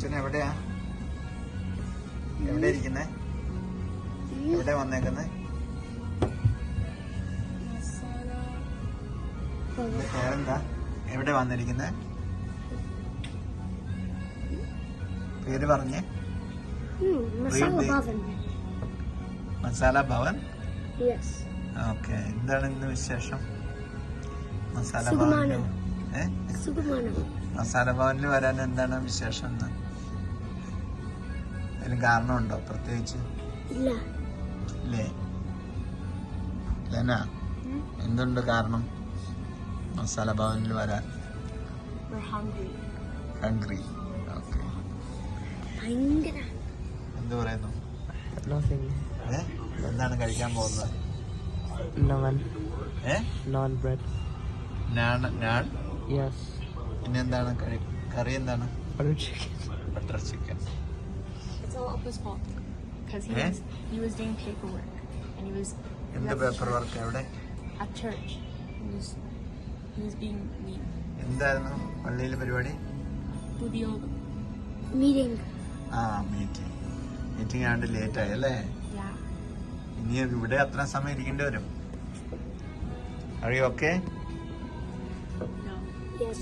അച്ഛൻ എവിടെയാ ഇരിക്കുന്നേ? എവിടെ വന്നേക്കുന്നേ? പേരെന്താ? എവിടെ വന്നിരിക്കുന്നേ? പേര് പറഞ്ഞേ. മസാല ഭവൻ. ഓക്കെ. എന്താണ് ഇന്ന് വിശേഷം? മസാല ഭവനിൽ വരാൻ എന്താണ് വിശേഷം? അതിന് കാരണമുണ്ടോ പ്രത്യേകിച്ച്? ഇല്ലേ? ലെന, എന്തുണ്ട് കാരണം മസാല ഭവനിൽ വരാൻ? ഹംഗ്രി. ഓക്കെ. എന്ത് പറയുന്നു? എന്താണ് കഴിക്കാൻ പോകുന്നത്? പിന്നെ എന്താണ് കറി? എന്താണ്? Butter chicken. എന്ത് പേപ്പർ വർക്ക്? എവിടെ? എന്തായിരുന്നു പള്ളിയിലെ പരിപാടി? മീറ്റിംഗ് ആണ്ട് ലേറ്റ് ആയി അല്ലേ? ഇനി ഇവിടെ അത്ര സമയം ഇരിക്കേണ്ടി വരും. Are you okay? No. Yes.